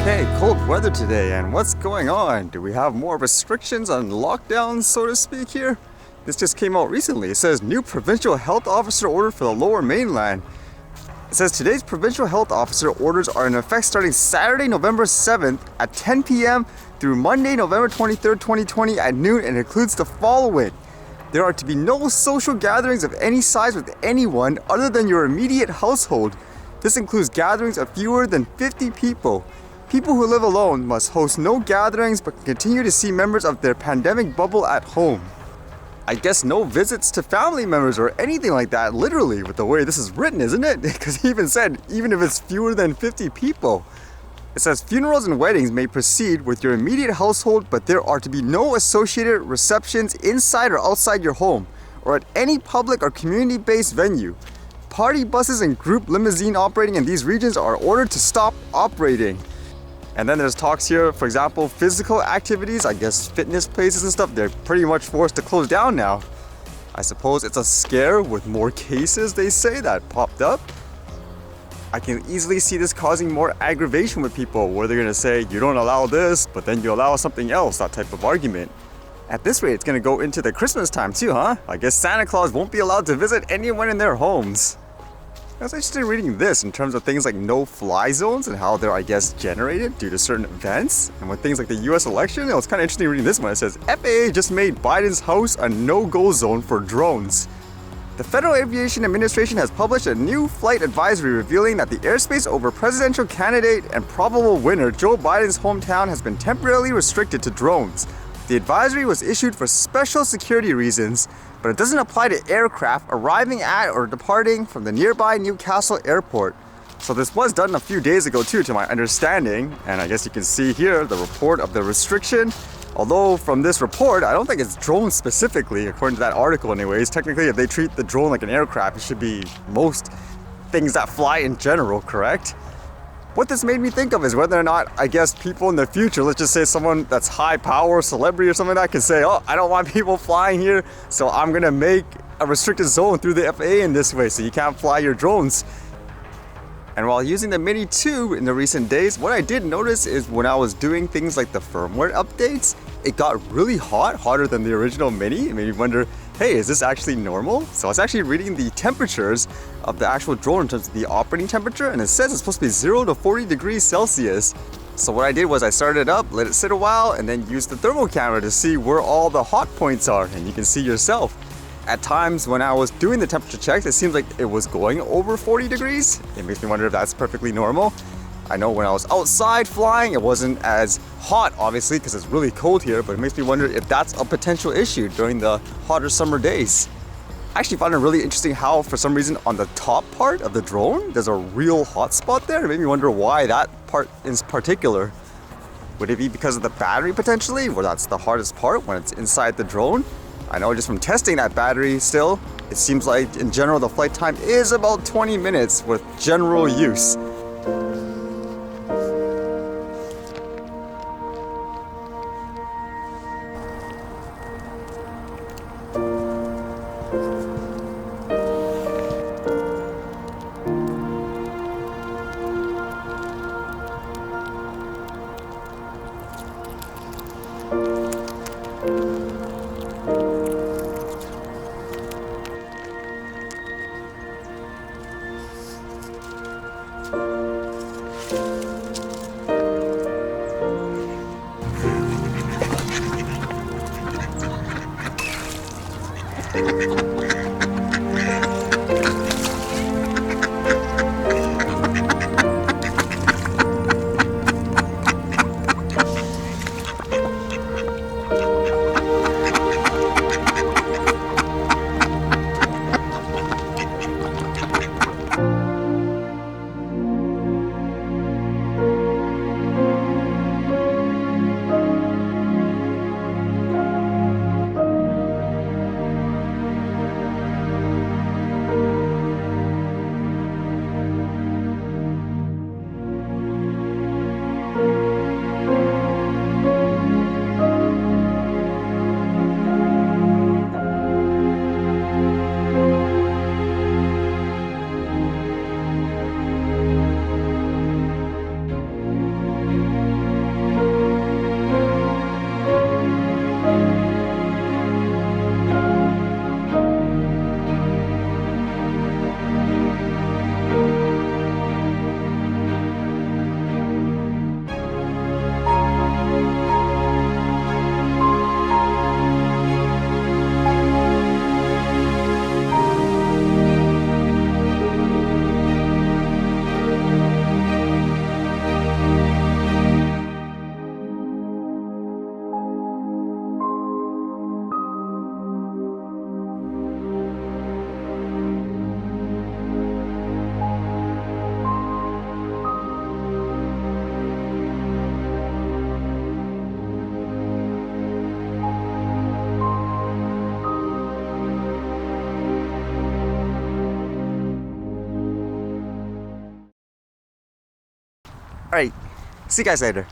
Okay, cold weather today, and what's going on? Do we have more restrictions on lockdowns, so to speak, here? This just came out recently. It says new provincial health officer order for the lower mainland. It says today's provincial health officer orders are in effect starting Saturday, November 7th at 10 p.m. through Monday, November 23rd, 2020 at noon, and includes the following. There are to be no social gatherings of any size with anyone other than your immediate household. This includes gatherings of fewer than 50 people. People who live alone must host no gatherings but can continue to see members of their pandemic bubble at home. I guess no visits to family members or anything like that, literally, with the way this is written, isn't it? Because he even said, even if it's fewer than 50 people. It says funerals and weddings may proceed with your immediate household, but there are to be no associated receptions inside or outside your home or at any public or community-based venue. Party buses and group limousine operating in these regions are ordered to stop operating. And then there's talks here, for example, physical activities, I guess fitness places and stuff, they're pretty much forced to close down now. I suppose it's a scare with more cases, they say, that popped up. I can easily see this causing more aggravation with people, where they're gonna say, you don't allow this, but then you allow something else, that type of argument. At this rate, it's gonna go into the Christmas time too, huh? I guess Santa Claus won't be allowed to visit anyone in their homes. I was interested in reading this in terms of things like no-fly zones and how they're, I guess, generated due to certain events. And with things like the US election, it was kind of interesting reading this one. It says, FAA just made Biden's house a no-go zone for drones. The Federal Aviation Administration has published a new flight advisory revealing that the airspace over presidential candidate and probable winner Joe Biden's hometown has been temporarily restricted to drones. The advisory was issued for special security reasons, but it doesn't apply to aircraft arriving at or departing from the nearby Newcastle airport. So this was done a few days ago too, to my understanding, and I guess you can see here the report of the restriction. Although from this report, I don't think it's drones specifically, according to that article anyways. Technically, if they treat the drone like an aircraft, it should be most things that fly in general, correct? What this made me think of is whether or not, I guess, people in the future, let's just say someone that's high power, celebrity or something like that, can say, oh, I don't want people flying here, so I'm gonna make a restricted zone through the FAA in this way, so you can't fly your drones. And while using the Mini 2 in the recent days, what I did notice is when I was doing things like the firmware updates, it got really hot, hotter than the original Mini. It made me wonder, hey, is this actually normal? So I was actually reading the temperatures of the actual drone in terms of the operating temperature, and it says it's supposed to be 0 to 40 degrees Celsius. So what I did was I started it up, let it sit a while, and then used the thermal camera to see where all the hot points are, and you can see yourself. At times when I was doing the temperature checks, it seems like it was going over 40 degrees. It makes me wonder if that's perfectly normal. I know when I was outside flying, it wasn't as hot, obviously, because it's really cold here, but it makes me wonder if that's a potential issue during the hotter summer days. I actually found it really interesting how, for some reason, on the top part of the drone, there's a real hot spot there. It made me wonder why that part in particular. Would it be because of the battery potentially, where that's the hardest part when it's inside the drone? I know just from testing that battery still, it seems like in general the flight time is about 20 minutes with general use. Alright, see you guys later.